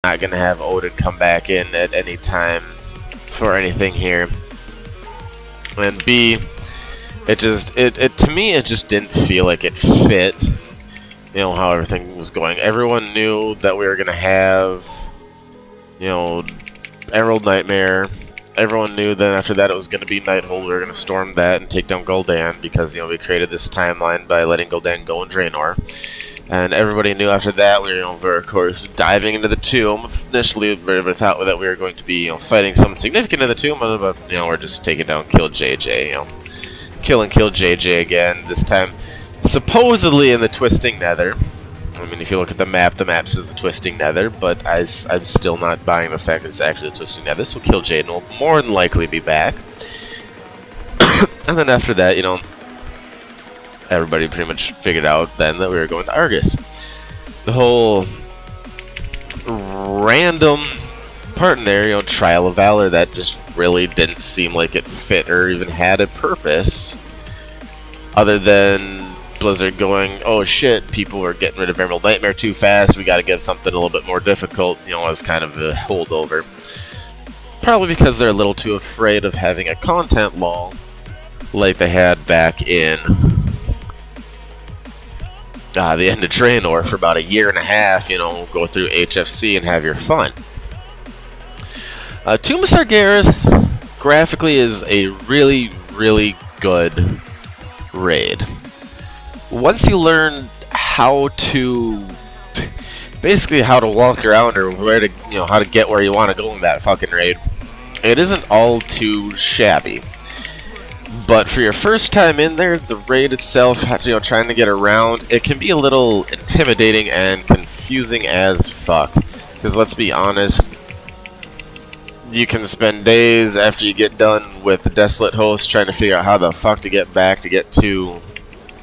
not going to have Odin come back in at any time for anything here. And B, it to me, it just didn't feel like it fit, you know, how everything was going. Everyone knew that we were going to have, you know, Emerald Nightmare. Everyone knew then after that it was going to be Nighthold. We were going to storm that and take down Gul'dan because, you know, we created this timeline by letting Gul'dan go in Draenor. And everybody knew after that we were, of course, diving into the tomb. Initially, we thought that we were going to be, you know, fighting something significant in the tomb, but, you know, we're just taking down Kill JJ, you know. Kill JJ again, this time supposedly in the Twisting Nether. I mean, if you look at the map says the Twisting Nether, but I'm still not buying the fact that it's actually the Twisting Nether, so Kill Jaden will more than likely be back. And then after that, you know, everybody pretty much figured out then that we were going to Argus. The whole random part in there, you know, Trial of Valor, that just really didn't seem like it fit or even had a purpose other than Blizzard going, oh shit, people are getting rid of Emerald Nightmare too fast, we gotta get something a little bit more difficult, you know, as kind of a holdover. Probably because they're a little too afraid of having a content lull like they had back in the end of Draenor for about a year and a half, you know, go through HFC and have your fun. Tomb of Sargeras graphically is a really, really good raid. Once you learn how to, basically how to walk around or where to, you know, how to get where you want to go in that fucking raid, it isn't all too shabby. But for your first time in there, the raid itself, you know, trying to get around, it can be a little intimidating and confusing as fuck. Because let's be honest, you can spend days after you get done with the Desolate Host trying to figure out how the fuck to get back to get to,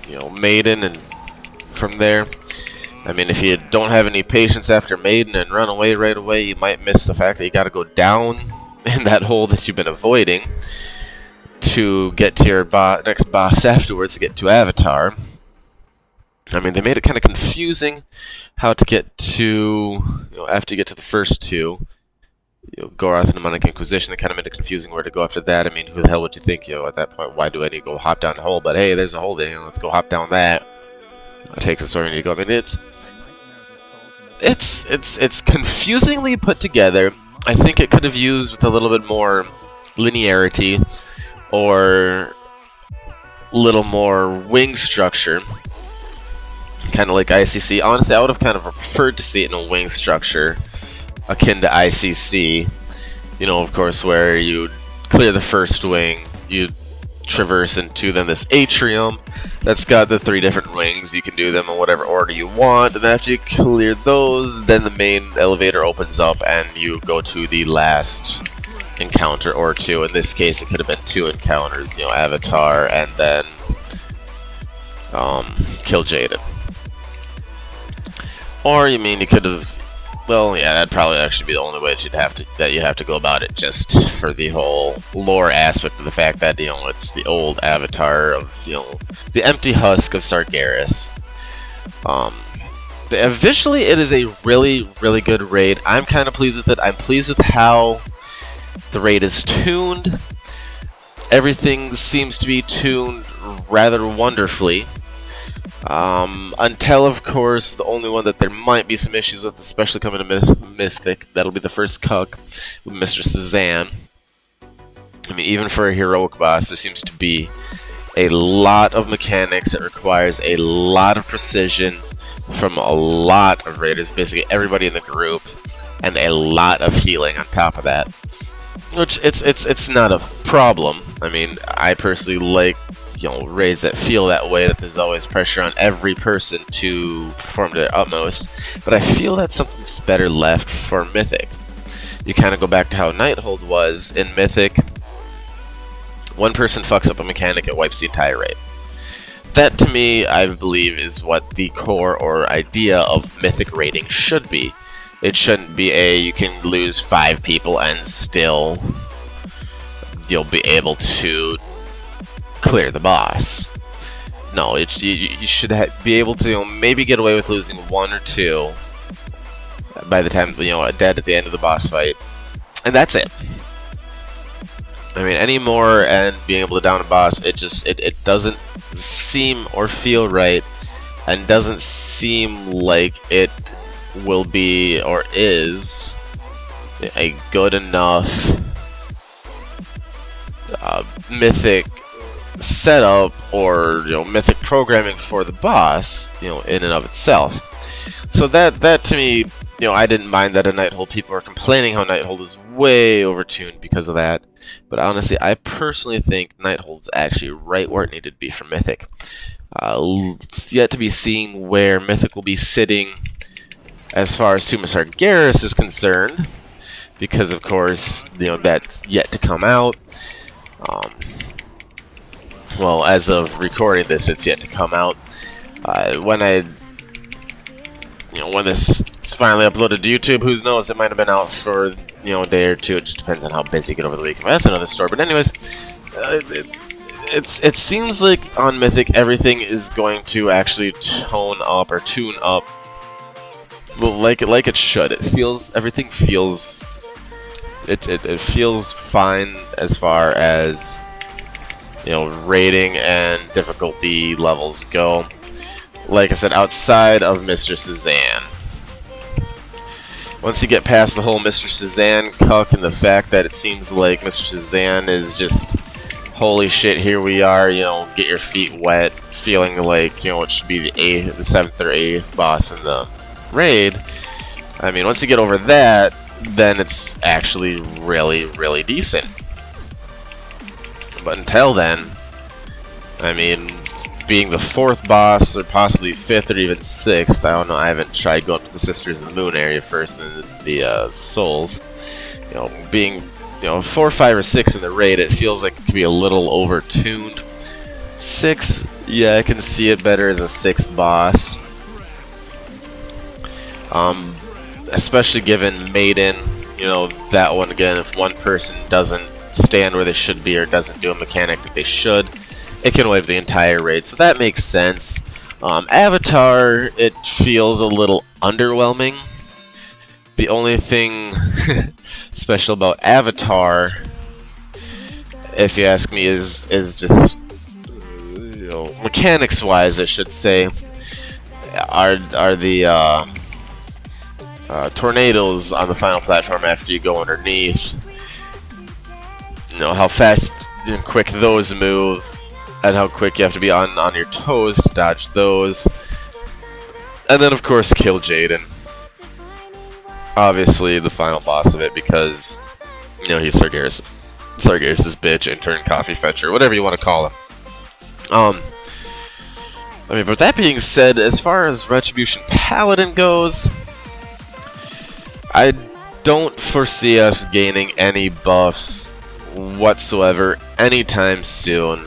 you know, Maiden, and from there, I mean, if you don't have any patience after Maiden and run away right away, you might miss the fact that you gotta go down in that hole that you've been avoiding to get to your next boss afterwards, to get to Avatar. I mean, they made it kind of confusing how to get to, you know, after you get to the first two, you know, Gorath and the Demonic Inquisition. They kind of made it confusing where to go after that. I mean, who the hell would you think, you know, at that point, why do I need to go hop down the hole? But hey, there's a hole there, you know, let's go hop down that. It takes us where we need to go. I mean, it's confusingly put together. I think it could have used with a little bit more linearity or a little more wing structure, kind of like ICC. Honestly, I would have kind of preferred to see it in a wing structure akin to ICC. You know, of course, where you clear the first wing, you traverse into then this atrium that's got the 3 different wings. You can do them in whatever order you want, and after you clear those, then the main elevator opens up and you go to the last encounter or 2. In this case, it could have been 2 encounters, you know, Avatar and then Kill Jaden. Or you mean you could have, well, yeah, that'd probably actually be the only way that you have to go about it, just for the whole lore aspect of the fact that, you know, it's the old Avatar of, you know, the empty husk of Sargeras. Visually, it is a really, really good raid. I'm kind of pleased with it. I'm pleased with how the raid is tuned. Everything seems to be tuned rather wonderfully. Until, of course, the only one that there might be some issues with, especially coming to Mythic, that'll be the first cuck with Mr. Sazan. I mean, even for a heroic boss, there seems to be a lot of mechanics that requires a lot of precision from a lot of raiders, basically everybody in the group, and a lot of healing on top of that. Which, it's not a problem. I mean, I personally like, you know, raids that feel that way, that there's always pressure on every person to perform to their utmost, but I feel that's something that's better left for Mythic. You kind of go back to how Nighthold was in Mythic. One person fucks up a mechanic, it wipes the entire raid. That, to me, I believe, is what the core or idea of Mythic raiding should be. It shouldn't be you can lose 5 people and still you'll be able to clear the boss. No, you should be able to, you know, maybe get away with losing 1 or 2, by the time, dead at the end of the boss fight. And that's it. I mean, any more and being able to down a boss, it doesn't seem or feel right, and doesn't seem like it will be or is a good enough mythic setup or mythic programming for the boss, in and of itself. So that to me, I didn't mind that a Nighthold. People are complaining how Nighthold is way overtuned because of that. But honestly, I personally think Nighthold's actually right where it needed to be for Mythic. It's yet to be seen where Mythic will be sitting as far as Tomb of Sargeras is concerned, because of course, that's yet to come out. Well, as of recording this, it's yet to come out. When this is finally uploaded to YouTube, who knows? It might have been out for a day or two. It just depends on how busy you get over the weekend. That's another story. But anyways, it seems like on Mythic everything is going to actually tune up, well, like it should. Everything feels it feels fine as far as rating and difficulty levels go. Like I said, outside of Mr. Suzanne. Once you get past the whole Mr. Suzanne cuck and the fact that it seems like Mr. Suzanne is just, holy shit, here we are, get your feet wet, feeling like, it should be the 7th or 8th boss in the raid. I mean, once you get over that, then it's actually really, really decent. But until then, I mean, being the 4th boss, or possibly 5th or even 6th, I don't know, I haven't tried going to the Sisters in the Moon area first, and the Souls. Being, 4, 5, or 6 in the raid, it feels like it could be a little overtuned. 6, yeah, I can see it better as a 6th boss. Especially given Maiden, that one again, if one person doesn't stand where they should be or doesn't do a mechanic that they should, it can waive the entire raid, so that makes sense. Avatar, it feels a little underwhelming. The only thing special about Avatar, if you ask me, is just, mechanics-wise, I should say, are the tornadoes on the final platform after you go underneath. How fast and quick those move, and how quick you have to be on your toes to dodge those. And then, of course, kill Jaden. Obviously, the final boss of it, because, he's Sargeras' bitch, intern, coffee fetcher, whatever you want to call him. But that being said, as far as Retribution Paladin goes, I don't foresee us gaining any buffs whatsoever anytime soon,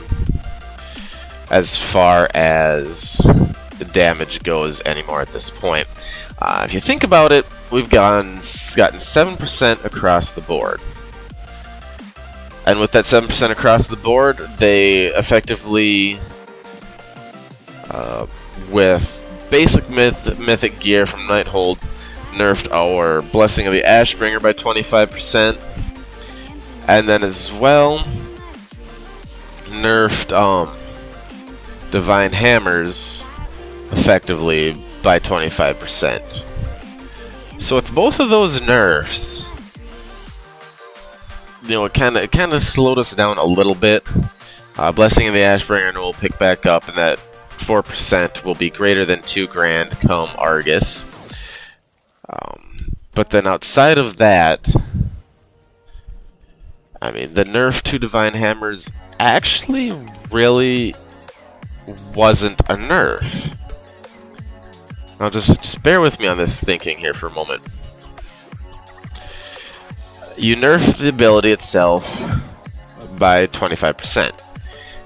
as far as the damage goes anymore at this point. If you think about it, we've gotten 7% across the board. And with that 7% across the board, they effectively, with basic mythic gear from Nighthold, nerfed our Blessing of the Ashbringer by 25%. And then as well, nerfed Divine Hammers effectively by 25%. So with both of those nerfs, it kind of slowed us down a little bit. Blessing of the Ashbringer will pick back up, and that 4% will be greater than 2 grand come Argus. But then outside of that, the nerf to Divine Hammers actually really wasn't a nerf. Now just bear with me on this thinking here for a moment. You nerf the ability itself by 25%.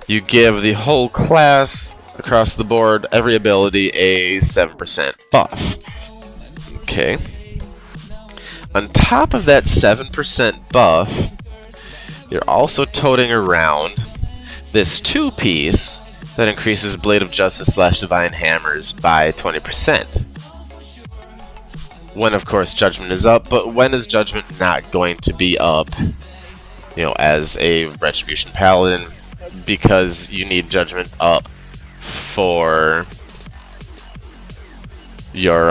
You give the whole class across the board, every ability, a 7% buff. Okay. On top of that 7% buff, you're also toting around this 2-piece that increases Blade of Justice / Divine Hammers by 20%. when of course Judgment is up. But when is Judgment not going to be up, you know, as a Retribution Paladin? Because you need Judgment up for your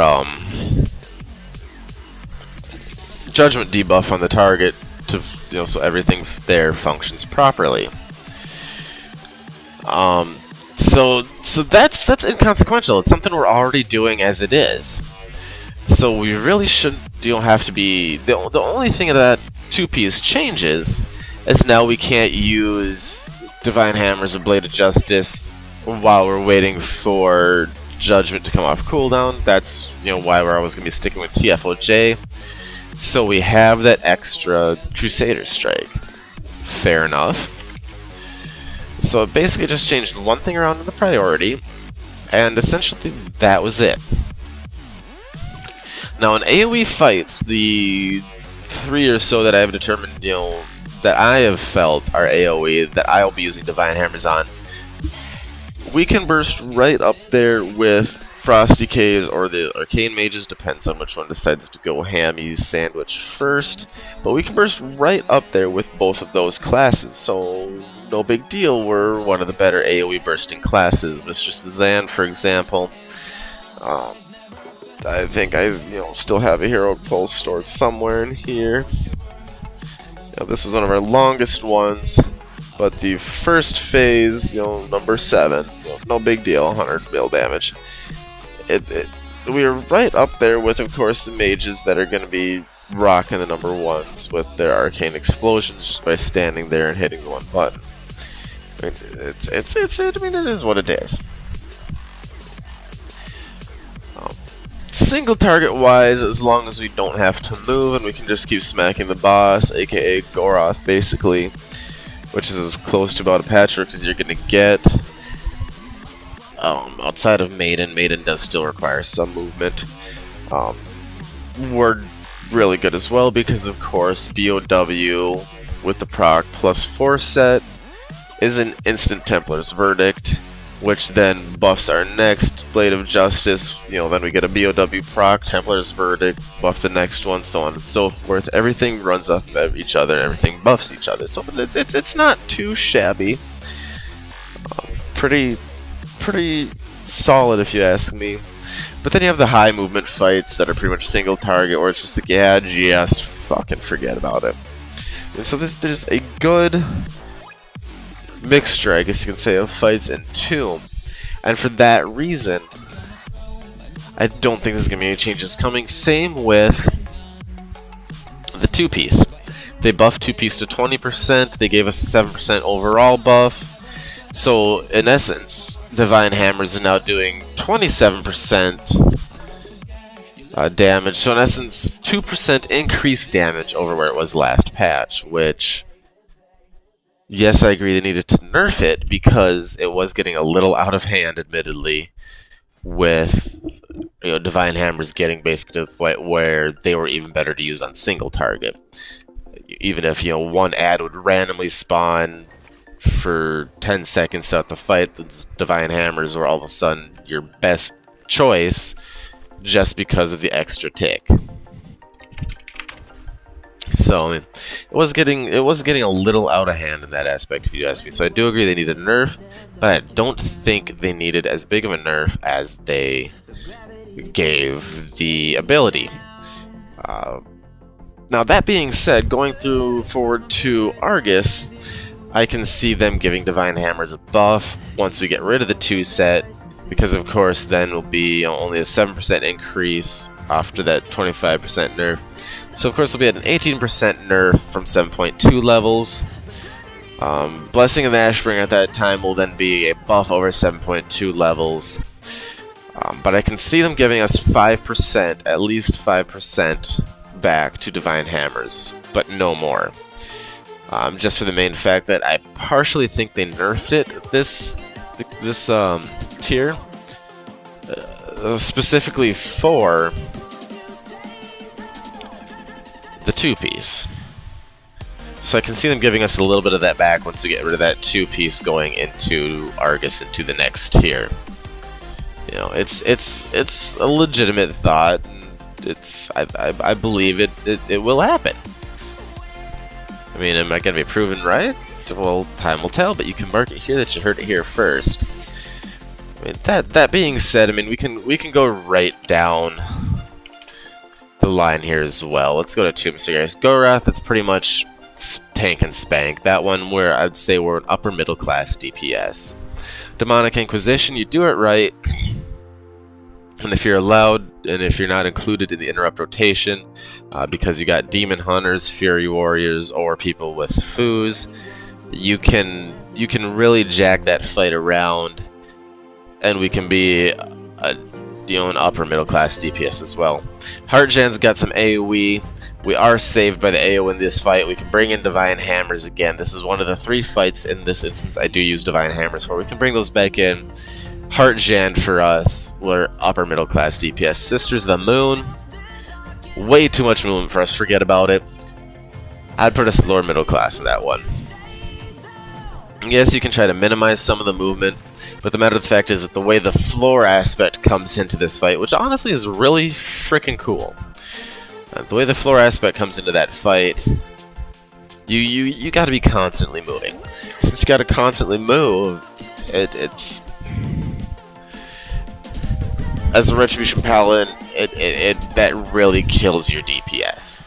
Judgment debuff on the target to, you know, so everything there functions properly. So that's inconsequential. It's something we're already doing as it is. So we really shouldn't, you don't have to be. The only thing that two-piece changes is now we can't use Divine Hammers or Blade of Justice while we're waiting for Judgment to come off cooldown. That's, you know, why we're always going to be sticking with TFOJ. So we have that extra Crusader Strike. Fair enough. So it basically just changed one thing around in the priority, and essentially that was it. Now in AoE fights, the 3 or so that I have determined, you know, that I have felt are AoE that I'll be using Divine Hammers on, we can burst right up there with Frosty Caves or the Arcane Mages, depends on which one decides to go hammy sandwich first, but we can burst right up there with both of those classes, so no big deal. We're one of the better AoE bursting classes. Mr. Suzanne, for example, I think I, you know, still have a hero pulse stored somewhere in here. Now, this was one of our longest ones, but the first phase, you know, number 7, you know, no big deal, 100 mil damage. We are right up there with, of course, the mages that are going to be rocking the number 1s with their arcane explosions just by standing there and hitting the one button. I mean, it is what it is. Single target wise, as long as we don't have to move and we can just keep smacking the boss, aka Goroth, basically, which is as close to about a patchwork as you're going to get. Outside of Maiden does still require some movement. We're really good as well because, of course, BOW with the proc plus 4 set is an instant Templar's Verdict, which then buffs our next Blade of Justice. You know, then we get a BOW proc, Templar's Verdict, buff the next one, so on and so forth. Everything runs off of each other, everything buffs each other. So it's not too shabby. Pretty solid if you ask me. But then you have the high movement fights that are pretty much single target, or it's just like, yeah, just fucking forget about it. And so there's a good mixture, I guess you can say, of fights in Tomb. And for that reason, I don't think there's going to be any changes coming. Same with the two-piece. They buffed two-piece to 20%. They gave us a 7% overall buff. So, in essence, Divine Hammers is now doing 27% damage. So, in essence, 2% increased damage over where it was last patch, which, yes, I agree they needed to nerf it because it was getting a little out of hand, admittedly, with, you know, Divine Hammers getting basically to the point where they were even better to use on single target. Even if, you know, one ad would randomly spawn for 10 seconds throughout the fight, the Divine Hammers were all of a sudden your best choice just because of the extra tick. So, I mean, it was getting a little out of hand in that aspect, if you ask me. So I do agree they needed a nerf, but I don't think they needed as big of a nerf as they gave the ability. Now, that being said, going forward to Argus, I can see them giving Divine Hammers a buff once we get rid of the 2 set, because of course then will be, you know, only a 7% increase after that 25% nerf. So of course we'll be at an 18% nerf from 7.2 levels. Blessing of the Ashbringer at that time will then be a buff over 7.2 levels. But I can see them giving us 5%, at least 5% back to Divine Hammers, but no more. Just for the main fact that I partially think they nerfed it this tier, specifically for the 2-piece. So I can see them giving us a little bit of that back once we get rid of that 2-piece going into Argus into the next tier. You know, it's a legitimate thought. And I believe it will happen. I mean, am I going to be proven right? Well, time will tell, but you can mark it here that you heard it here first. I mean, that being said, I mean, we can go right down the line here as well. Let's go to Tomb Sargeras. Gorath, that's pretty much tank and spank. That one where I'd say we're an upper middle class DPS. Demonic Inquisition, you do it right. And if you're allowed, and if you're not included in the interrupt rotation, because you got Demon Hunters, Fury Warriors, or people with Foos, you can really jack that fight around, and we can be an upper middle class DPS as well. Heartjan's got some AoE. We are saved by the AoE in this fight. We can bring in Divine Hammers again. This is one of the 3 fights in this instance I do use Divine Hammers for. We can bring those back in. Heartjan for us, we're upper middle class DPS. Sisters of the Moon, way too much movement for us, forget about it. I'd put us lower middle class in that one. Yes, you can try to minimize some of the movement, but the matter of the fact is, with the way the floor aspect comes into this fight, which honestly is really freaking cool. The way the floor aspect comes into that fight, you got to be constantly moving. Since you got to constantly move, it's as a Retribution Paladin, that really kills your DPS.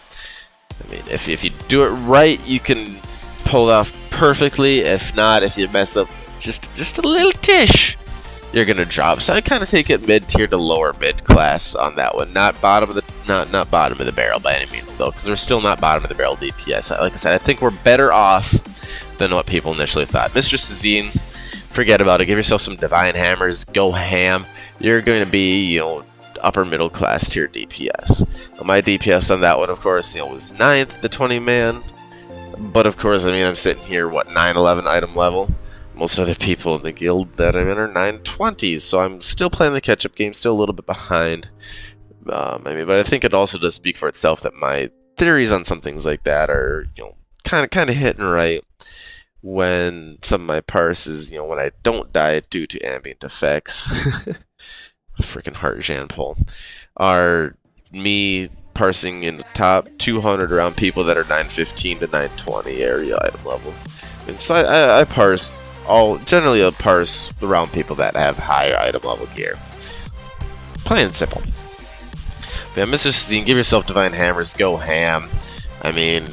I mean, if you do it right, you can pull it off perfectly. If not, if you mess up just a little tish, you're gonna drop. So I kind of take it mid tier to lower mid class on that one. Not bottom of the not bottom of the barrel by any means though, because we're still not bottom of the barrel DPS. Like I said, I think we're better off than what people initially thought. Mistress Azine, forget about it. Give yourself some Divine Hammers. Go ham. You're going to be, upper middle class tier DPS. My DPS on that one, of course, was 9th, the 20-man. But of course, I mean, I'm sitting here, 911 item level. Most other people in the guild that I'm in are 920s, so I'm still playing the catch-up game, still a little bit behind. I mean, but I think it also does speak for itself that my theories on some things like that are, kind of hitting right. When some of my parses, when I don't die due to ambient effects, freaking Heartjan pull, are me parsing in the top 200 around people that are 915 to 920 area item level. And so I parse generally I parse around people that have higher item level gear. Plain and simple. But yeah, Mr. Azine, give yourself Divine Hammers, go ham. I mean,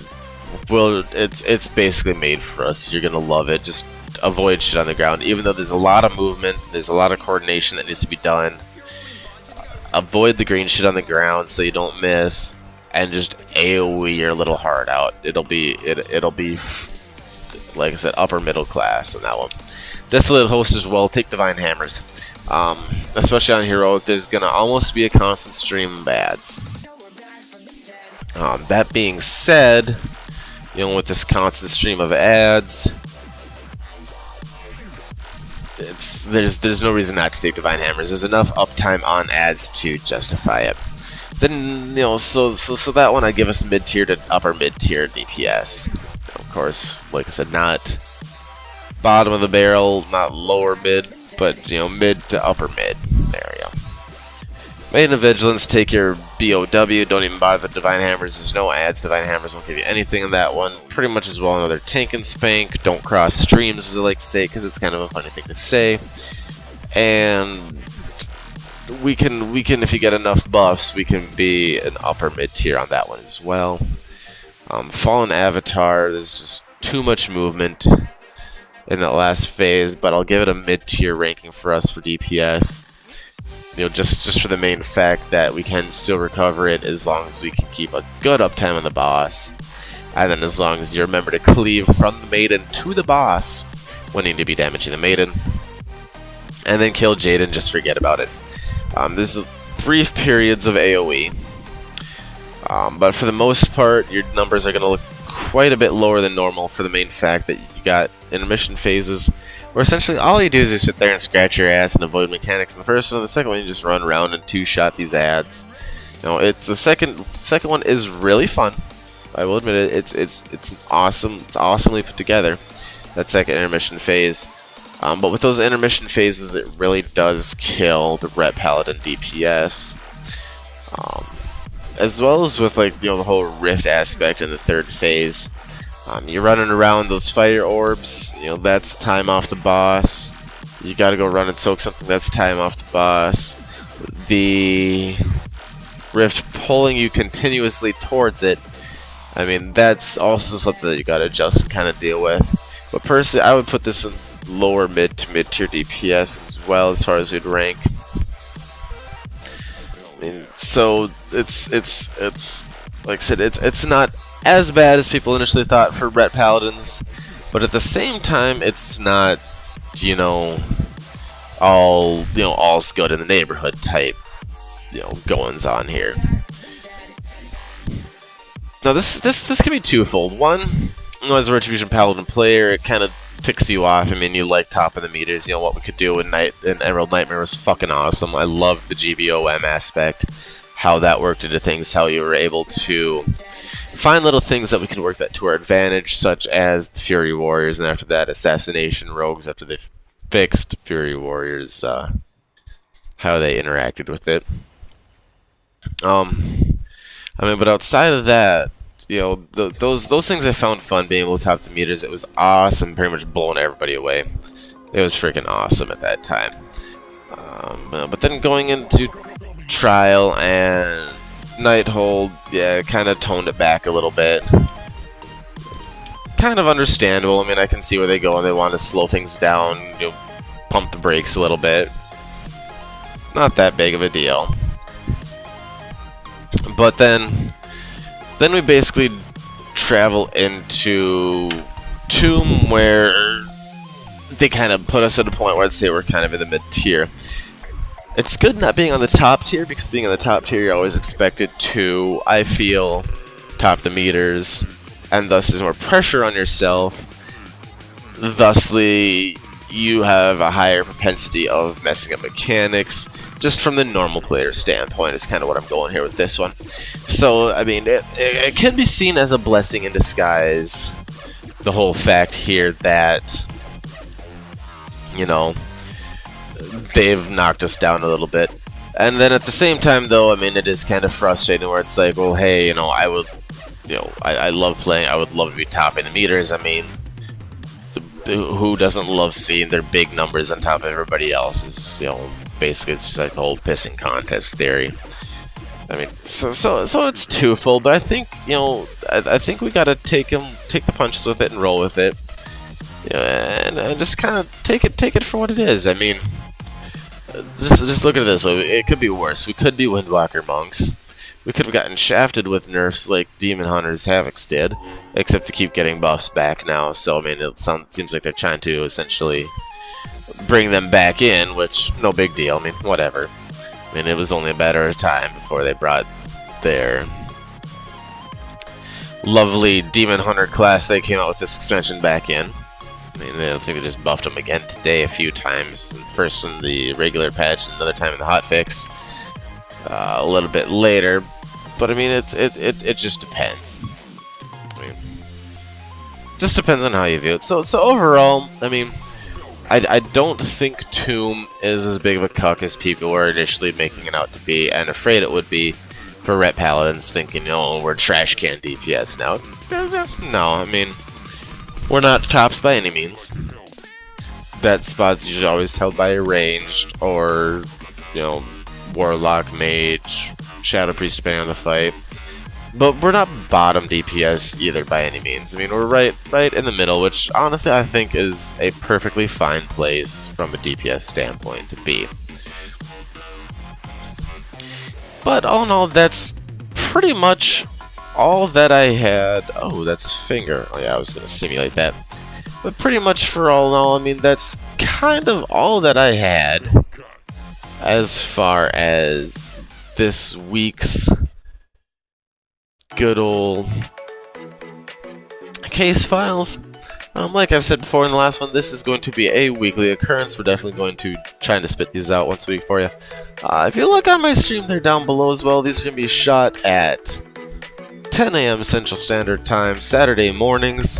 well, it's basically made for us. You're gonna love it. Just avoid shit on the ground. Even though there's a lot of movement, there's a lot of coordination that needs to be done. Avoid the green shit on the ground so you don't miss, and just AoE your little heart out. It'll be like I said, upper middle class in that one. Desolate Host as well. Take Divine Hammers, especially on Heroic. There's gonna almost be a constant stream of ads. That being said, with this constant stream of ads, there's no reason not to take Divine Hammers. There's enough uptime on ads to justify it. Then so that one I give us mid tier to upper mid tier DPS. Of course, like I said, not bottom of the barrel, not lower mid, but mid to upper mid area. Maiden of Vigilance, take your BOW, don't even bother the Divine Hammers, there's no ads, Divine Hammers won't give you anything in that one. Pretty much as well another tank and spank, don't cross streams as I like to say, because it's kind of a funny thing to say. And we can, if you get enough buffs, we can be an upper mid tier on that one as well. Fallen Avatar, there's just too much movement in that last phase, but I'll give it a mid tier ranking for us for DPS. Just for the main fact that we can still recover it as long as we can keep a good uptime on the boss. And then as long as you remember to cleave from the Maiden to the boss when you need to be damaging the Maiden. And then kill Jaden, just forget about it. There's brief periods of AoE. But for the most part, your numbers are going to look quite a bit lower than normal for the main fact that you got intermission phases where essentially all you do is just sit there and scratch your ass and avoid mechanics in the first one, and the second one you just run around and two-shot these ads. It's the second one is really fun. I will admit it. It's awesome. It's awesomely put together. That second intermission phase. But with those intermission phases, it really does kill the Ret Paladin DPS. as well as with like the whole rift aspect in the third phase. You're running around those fire orbs. That's time off the boss. You gotta go run and soak something. That's time off the boss. The rift pulling you continuously towards it. I mean, that's also something that you gotta adjust and kind of deal with. But personally, I would put this in lower mid to mid tier DPS as well, as far as we'd rank. I mean, so it's like I said, it's not as bad as people initially thought for Ret Paladins, but at the same time, it's not, all's good in the neighborhood type, goings on here. Now this can be twofold. One, as a Retribution Paladin player, it kind of ticks you off. I mean, you like topping the meters. What we could do in Emerald Nightmare was fucking awesome. I loved the GBOM aspect, how that worked into things, how you were able to find little things that we could work that to our advantage, such as the Fury Warriors, and after that, Assassination Rogues, after they fixed Fury Warriors, how they interacted with it. But outside of that, those things I found fun, being able to top the meters. It was awesome, pretty much blowing everybody away. It was freaking awesome at that time. But then going into Trial and Nighthold, yeah, kind of toned it back a little bit. Kind of understandable. I mean, I can see where they go and they want to slow things down, pump the brakes a little bit. Not that big of a deal. But then we basically travel into Tomb, where they kind of put us at a point where I'd say we're kind of in the mid-tier. It's good not being on the top tier, because being on the top tier, you're always expected to, I feel, top the meters, and thus there's more pressure on yourself. Thusly, you have a higher propensity of messing up mechanics, just from the normal player standpoint is kind of what I'm going here with this one. So, I mean, it can be seen as a blessing in disguise, the whole fact here that, they've knocked us down a little bit. And then at the same time, though, I mean, it is kind of frustrating where it's like, well, hey, I would, I love playing, I would love to be topping the meters. I mean, who doesn't love seeing their big numbers on top of everybody else's? Basically it's just like the whole pissing contest theory. I mean, so it's twofold, but I think I think we gotta take the punches with it and roll with it, and just kind of take it for what it is. I mean, just look at it this way: it could be worse. We could be Windwalker monks. We could have gotten shafted with nerfs like Demon Hunters Havocs did, except to keep getting buffs back now. So I mean, seems like they're trying to essentially bring them back in, which, no big deal. I mean, whatever. I mean, it was only a matter of time before they brought their lovely Demon Hunter class they came out with this expansion back in. I mean, I think they just buffed them again today a few times. First in the regular patch, another time in the hotfix. A little bit later. But I mean, it just depends. I mean, just depends on how you view it. So overall, I mean, I don't think Tomb is as big of a cuck as people were initially making it out to be, and afraid it would be for Ret Paladins thinking, we're trash can DPS now. No, I mean, we're not tops by any means. That spot's usually always held by a ranged, or, Warlock, Mage, Shadow Priest, depending on the fight. But we're not bottom DPS either by any means. I mean, we're right in the middle, which honestly I think is a perfectly fine place from a DPS standpoint to be. But all in all, that's pretty much all that I had. Oh, that's finger. Oh yeah, I was going to simulate that. But pretty much for all in all, I mean, that's kind of all that I had as far as this week's good old case files. Like I've said before in the last one, this is going to be a weekly occurrence. We're definitely going to try to spit these out once a week for you. If you look on my stream, they're down below as well. These are going to be shot at 10 a.m. Central Standard Time, Saturday mornings.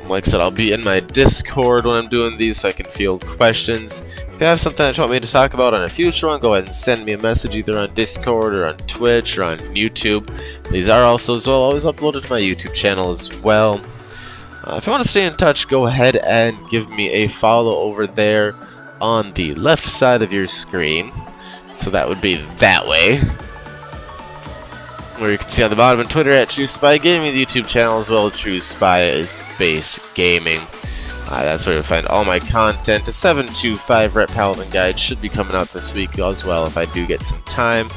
Like I said, I'll be in my Discord when I'm doing these so I can field questions. If you have something that you want me to talk about on a future one, go ahead and send me a message either on Discord or on Twitch or on YouTube. These are also as well always uploaded to my YouTube channel as well. If you want to stay in touch, go ahead and give me a follow over there on the left side of your screen. So that would be that way. Where you can see on the bottom on Twitter at TrueSpy Gaming, the YouTube channel as well, TrueSpy Space Gaming. That's where you'll find all my content. The 725 Ret Paladin guide should be coming out this week as well if I do get some time.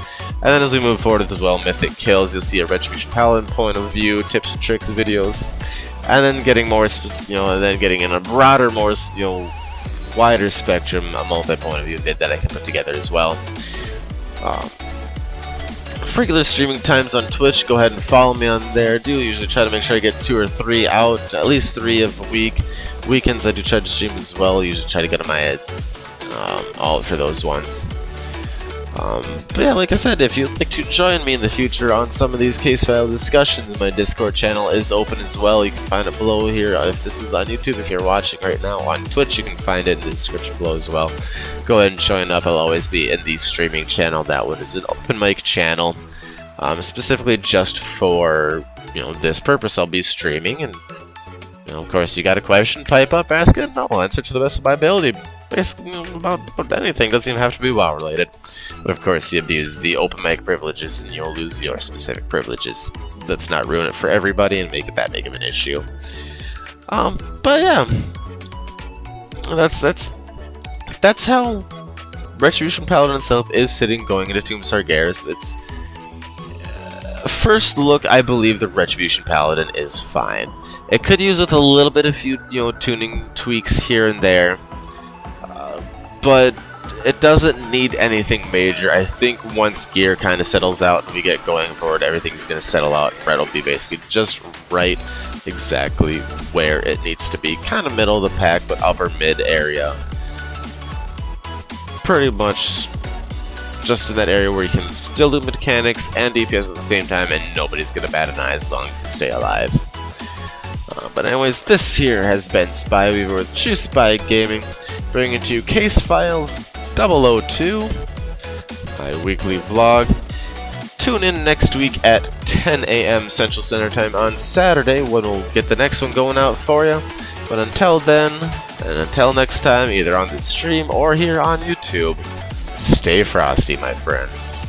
And then as we move forward as well, Mythic Kills, you'll see a Retribution Paladin point of view, tips and tricks videos, and then getting more, and then getting in a broader, more, wider spectrum, a multi-point of view vid that I can put together as well. Regular streaming times on Twitch, go ahead and follow me on there. I do usually try to make sure I get 2 or 3 out, at least 3 of a week. Weekends I do try to stream as well, usually try to get on my all for those ones. But yeah, like I said, if you'd like to join me in the future on some of these case file discussions, my Discord channel is open as well. You can find it below here if this is on YouTube. If you're watching right now on Twitch, you can find it in the description below as well. Go ahead and join up. I'll always be in the streaming channel. That one is an open mic channel, specifically just for this purpose. I'll be streaming, and of course, you got a question, pipe up, ask it, and I'll answer to the best of my ability. Basically, about anything. Doesn't even have to be WoW related. But of course, you abuse the open mic privileges, and you'll lose your specific privileges. Let's not ruin it for everybody and make it that big of an issue. But yeah, that's how Retribution Paladin itself is sitting going into Tomb Sargeras. It's first look, I believe the Retribution Paladin is fine. It could use with a little bit of tuning tweaks here and there, but it doesn't need anything major. I think once gear kind of settles out and we get going forward, everything's going to settle out. Red will be basically just right, exactly where it needs to be. Kind of middle of the pack, but upper mid area. Pretty much just in that area where you can still do mechanics and DPS at the same time, and nobody's going to bat an eye as long as you stay alive. But anyways, this here has been Spy Weaver with TrueSpy Gaming, bringing to you Case Files 002, my weekly vlog. Tune in next week at 10 a.m. Central Standard Time on Saturday when we'll get the next one going out for you. But until then, and until next time, either on the stream or here on YouTube, stay frosty, my friends.